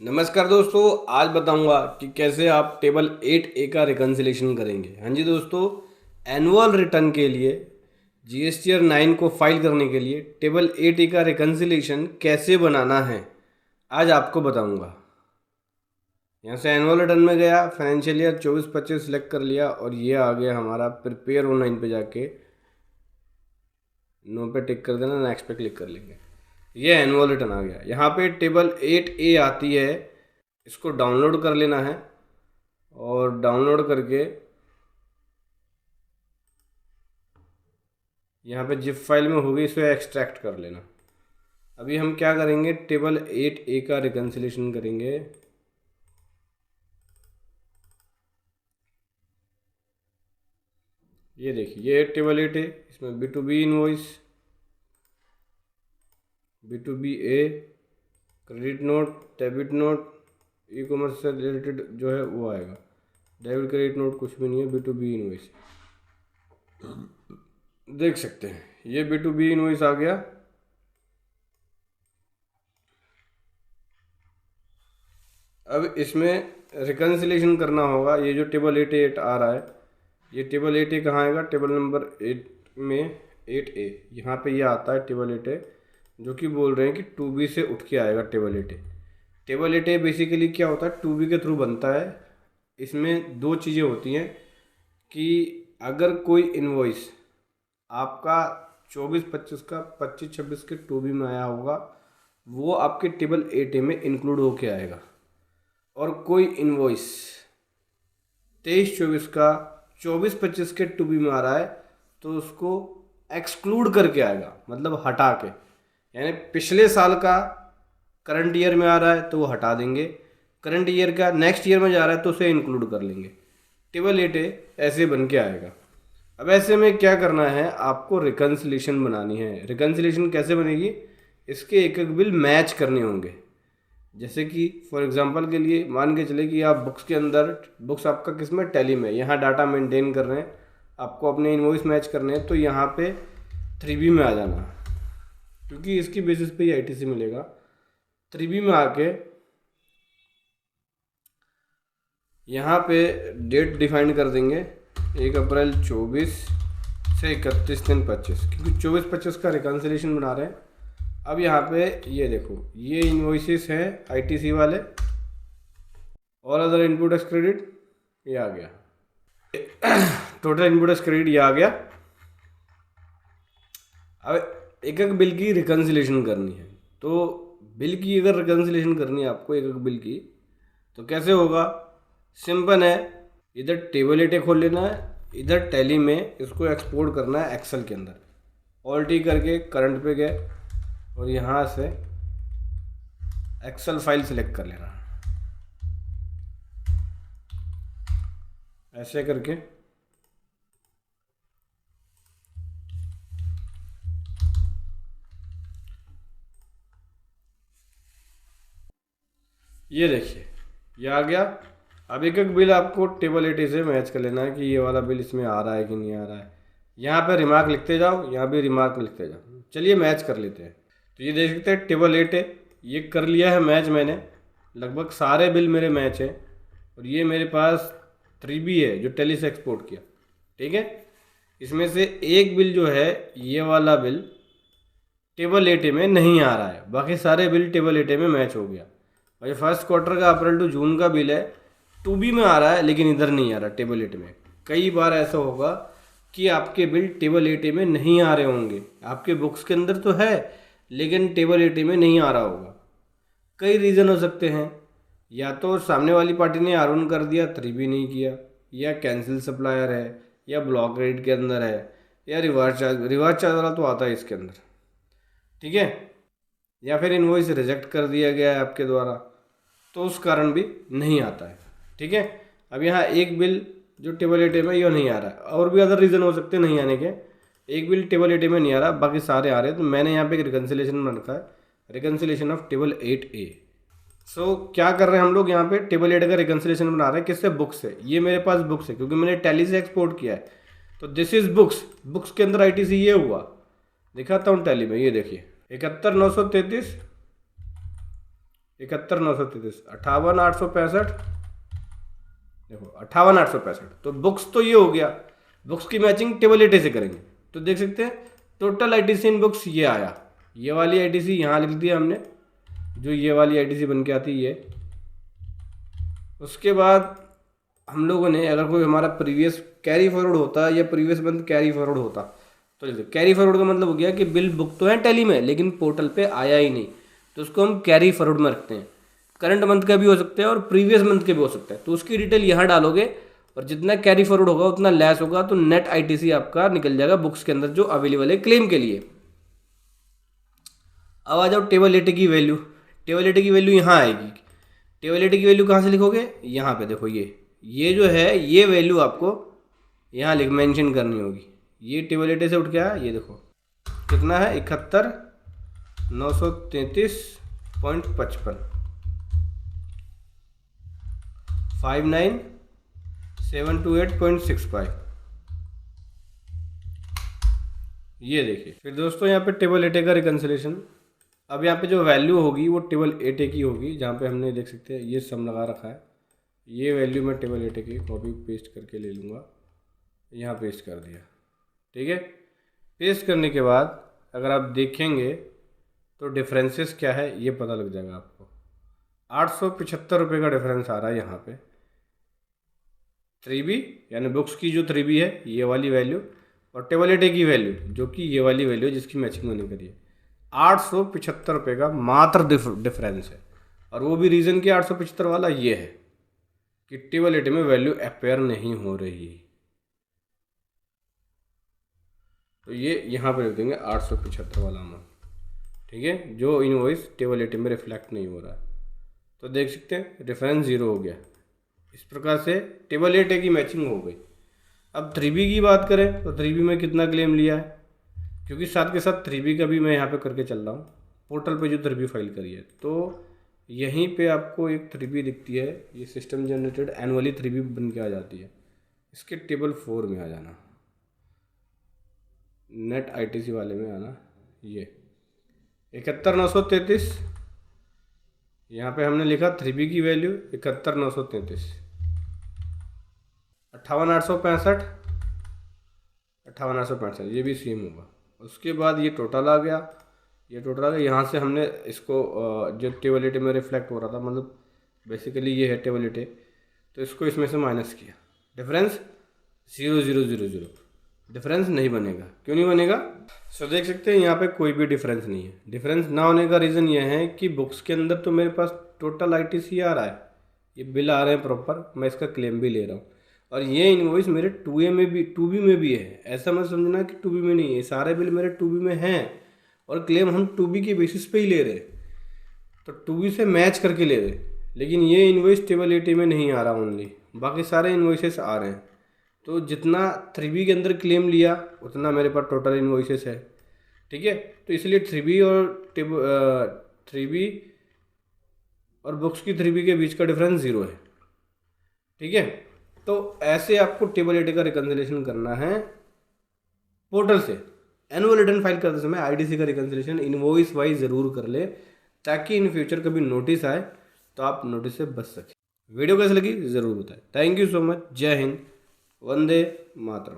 नमस्कार दोस्तों, आज बताऊंगा कि कैसे आप टेबल 8A का रिकन्सिलेशन करेंगे। हाँ जी दोस्तों, एनुअल रिटर्न के लिए जीएसटीआर 9 को फाइल करने के लिए टेबल 8A का रिकन्सिलेशन कैसे बनाना है आज आपको बताऊंगा। यहाँ से एनुअल रिटर्न में गया, फाइनेंशियल ईयर 24-25 सेलेक्ट कर लिया और ये आ गया हमारा प्रिपेयर ऑनलाइन पे जाके नो पे टिक कर देना, नेक्स्ट पे क्लिक कर लेंगे। ये एनुअल रिटर्न आ गया। यहाँ पे टेबल 8A आती है, इसको डाउनलोड कर लेना है और डाउनलोड करके यहाँ पे जिप फाइल में होगी, इसे एक्सट्रैक्ट कर लेना। अभी हम क्या करेंगे, टेबल 8A का रिकन्सिलेशन करेंगे। ये देखिए, ये टेबल 8A, इसमें B2B invoice, B2BA, credit note, debit note, e commerce से रिलेटेड जो है वो आएगा। डेबिट क्रेडिट नोट कुछ भी नहीं है, B2B इनवॉइस देख सकते हैं। ये B2B इनवॉइस आ गया। अब इसमें रिकन्सिलेशन करना होगा। ये जो टेबल 8A आ रहा है, ये टेबल 8A कहाँ आएगा, टेबल नंबर 8 में 8A यहाँ पे ये आता है टेबल 8A, जो कि बोल रहे हैं कि 2B से उठ के आएगा table 8A। Table 8A basically क्या होता है, 2B के थ्रू बनता है। इसमें दो चीज़ें होती हैं कि अगर कोई इनवॉइस आपका 24-25 का 25-26 के 2B में आया होगा, वो आपके टेबल 8A में इंक्लूड होके आएगा। और कोई इनवॉइस 23-24 का 24-25 के 2B में आ रहा है तो उसको एक्सक्लूड करके आएगा, मतलब हटा के। यानी पिछले साल का करंट ईयर में आ रहा है तो वो हटा देंगे, करंट ईयर का नेक्स्ट ईयर में जा रहा है तो उसे इंक्लूड कर लेंगे। टेबल 8A ऐसे बन के आएगा। अब ऐसे में क्या करना है, आपको रिकन्सिलेशन बनानी है। रिकन्सिलेशन कैसे बनेगी, इसके एक एक बिल मैच करने होंगे। जैसे कि फॉर एग्जांपल के लिए मान के चले कि आप बुक्स के अंदर, बुक्स आपका किस में, टैली में, यहाँ डाटा मेंटेन कर रहे हैं, आपको अपने इनवॉइस मैच करने हैं, तो यहाँ पे 3B में आ जाना, क्योंकि इसकी बेसिस पे ही ITC मिलेगा। 3B में आके यहाँ पे डेट डिफाइन कर देंगे 1 अप्रैल 24 से 31/3/25, क्योंकि 24-25 का रिकन्सिलेशन बना रहे हैं। अब यहाँ पे ये देखो, ये इन्वॉइसेस हैं ITC वाले, और अदर इनपुट एक्स क्रेडिट ये आ गया, टोटल इनपुट एक्स क्रेडिट ये आ गया। अब एक एक बिल की रिकन्सिलेशन करनी है, तो बिल की अगर रिकन्सिलेशन करनी है आपको एक एक बिल की, तो कैसे होगा, सिंपल है। इधर टेबल 8A खोल लेना है, इधर टैली में इसको एक्सपोर्ट करना है एक्सेल के अंदर। ऑल टी करके करंट पे गए और यहाँ से एक्सेल फाइल सिलेक्ट कर लेना, ऐसे करके। ये देखिए, ये आ गया। अब एक एक बिल आपको टेबल 8A से मैच कर लेना है कि ये वाला बिल इसमें आ रहा है कि नहीं आ रहा है। यहाँ पे रिमार्क लिखते जाओ, यहाँ भी रिमार्क लिखते जाओ। चलिए मैच कर लेते हैं। तो ये देख सकते हैं टेबल 8A ये कर लिया है मैच मैंने, लगभग सारे बिल मेरे मैच हैं। और ये मेरे पास 3B है जो टेली से एक्सपोर्ट किया, ठीक है। इसमें से एक बिल जो है, ये वाला बिल टेबल 8A में नहीं आ रहा है, बाकी सारे बिल टेबल 8A में मैच हो गया। और ये फर्स्ट क्वार्टर का अप्रैल टू जून का बिल है, 2B में आ रहा है लेकिन इधर नहीं आ रहा टेबल 8 में। कई बार ऐसा होगा कि आपके बिल टेबल 8A में नहीं आ रहे होंगे, आपके बुक्स के अंदर तो है लेकिन टेबल 8A में नहीं आ रहा होगा। कई रीज़न हो सकते हैं, या तो सामने वाली पार्टी ने R1 कर दिया, 3B नहीं किया, या कैंसिल सप्लायर है, या ब्लॉक रेट के अंदर है, या रिवर्स चार्ज वाला तो आता है इसके अंदर, ठीक है, या फिर इनवॉइस रिजेक्ट कर दिया गया है आपके द्वारा, तो उस कारण भी नहीं आता है, ठीक है। अब यहाँ एक बिल जो टेबल 8A में ये नहीं आ रहा है, और भी अदर रीज़न हो सकते हैं नहीं आने के। एक बिल टेबल 8A में नहीं आ रहा, बाकी सारे आ रहे हैं, तो मैंने यहाँ पे एक रिकन्सिलेशन बन रखा है, रिकन्सिलेशन ऑफ टेबल 8A। सो क्या कर रहे हैं हम लोग, यहाँ पे टेबल 8 का रिकन्सिलेशन बना रहे हैं, किससे, बुक्स से। ये मेरे पास बुक्स है क्योंकि मैंने टैली से एक्सपोर्ट किया है, तो दिस इज बुक्स। बुक्स के अंदर ITC ये हुआ, दिखाता हूँ टैली में, ये देखिए 71,933 71,933, 58,865, देखो 58,865। तो बुक्स तो ये हो गया, बुक्स की मैचिंग टेबल एटे से करेंगे तो देख सकते हैं टोटल आईटीसी इन बुक्स ये आया। ये वाली आईटीसी यहाँ लिख दिया हमने, जो ये वाली आईटीसी बन के आती है। उसके बाद हम लोगों ने अगर कोई हमारा प्रीवियस कैरी फॉरवर्ड होता या प्रीवियस मंथ कैरी फॉरवर्ड होता तो कैरी फॉरवर्ड का मतलब हो गया कि बिल बुक तो है टैली में लेकिन पोर्टल पे आया ही नहीं, तो उसको हम कैरी फॉरवर्ड में रखते हैं। करंट मंथ का भी हो सकता है और प्रीवियस मंथ के भी हो सकता है, तो उसकी डिटेल यहाँ डालोगे और जितना कैरी फॉरवर्ड होगा उतना लेस होगा, तो नेट आईटीसी आपका निकल जाएगा बुक्स के अंदर जो अवेलेबल है क्लेम के लिए। अब आ जाओ टेबल एटे की वैल्यू। टेबल एटे की वैल्यू यहाँ आएगी। टेबल एटे की वैल्यू कहाँ से लिखोगे, यहाँ पे देखो ये जो है ये वैल्यू आपको यहाँ लिख मेंशन करनी होगी। ये टेबल एटे से उठ के आया, ये देखो कितना है 71,933.55, 59,728.65। ये देखिए। फिर दोस्तों यहाँ पे टेबल एटे का रिकन्सिलेशन। अब यहाँ पे जो वैल्यू होगी वो टेबल एटे की होगी, जहाँ पे हमने देख सकते हैं ये सम लगा रखा है। ये वैल्यू मैं टेबल एटे की कॉपी पेस्ट करके ले लूँगा, यहाँ पेस्ट कर दिया, ठीक है। पेस्ट करने के बाद अगर आप देखेंगे तो डिफरेंसेस क्या है ये पता लग जाएगा आपको। 875 रुपये का डिफरेंस आ रहा है यहाँ पे 3B यानी बुक्स की जो 3B है ये वाली वैल्यू और टेबल एटे की वैल्यू जो कि ये वाली वैल्यू जिसकी मैचिंग होने करी है। 875 रुपये का मात्र डिफरेंस है, और वो भी रीज़न कि 875 वाला ये है कि टेबल एटे में वैल्यू अपेयर नहीं हो रही। तो ये यहाँ पर लिख देंगे 875 वाला अमाउंट, ठीक है, जो इनवॉइस टेबल एटे में रिफ्लेक्ट नहीं हो रहा है। तो देख सकते हैं रेफरेंस 0 हो गया। इस प्रकार से टेबल एटे की मैचिंग हो गई। अब 3B की बात करें तो 3B में कितना क्लेम लिया है, क्योंकि साथ के साथ 3B का भी मैं यहाँ पे करके चल रहा हूँ पोर्टल पे जो 3B फाइल करी है। तो यहीं पे आपको एक 3B दिखती है, ये सिस्टम जनरेटेड एनुअली 3B बन के आ जाती है। इसके टेबल 4 में आ जाना, नेट आईटीसी वाले में आना। ये 71,933 यहाँ पे हमने लिखा 3B की वैल्यू 71,933, 58,865 ये भी सेम होगा। उसके बाद ये टोटल आ गया, ये टोटल आ गया। यहाँ से हमने इसको जो टेबल एटे में रिफ्लेक्ट हो रहा था, मतलब बेसिकली ये है टेबल एटे, तो इसको इसमें से माइनस किया। डिफरेंस 0,0,0,0 डिफरेंस नहीं बनेगा। क्यों नहीं बनेगा, सो देख सकते हैं यहाँ पे कोई भी डिफरेंस नहीं है। डिफरेंस ना होने का रीज़न ये है कि बुक्स के अंदर तो मेरे पास टोटल आईटीसी आ रहा है, ये बिल आ रहे हैं प्रॉपर, मैं इसका क्लेम भी ले रहा हूँ, और ये इनवॉइस मेरे 2A में भी 2B में भी है। ऐसा मत समझना कि 2B में नहीं है, सारे बिल मेरे 2B में हैं और क्लेम हम 2B के बेसिस पे ही ले रहे, तो 2B से मैच करके ले रहे। लेकिन ये इनवॉइस टेबल एटे में नहीं आ रहा ओनली, बाकी सारे इनवॉइसेस आ रहे हैं। तो जितना 3B के अंदर क्लेम लिया उतना मेरे पास टोटल इनवॉइसेस है, ठीक है। तो इसलिए 3B और 3B और बुक्स की 3B के बीच का डिफरेंस 0 है, ठीक है। तो ऐसे आपको टेबल एटे का रिकन्सिलेशन करना है पोर्टल से। एनुअल रिटर्न फाइल करते समय आईटीसी का रिकन्सिलेशन इनवॉइस वाइज ज़रूर कर ले, ताकि इन फ्यूचर कभी नोटिस आए तो आप नोटिस से बच सकें। वीडियो कैसे लगी ज़रूर बताएं। Thank you so much. जय हिंद, वंदे मातरम।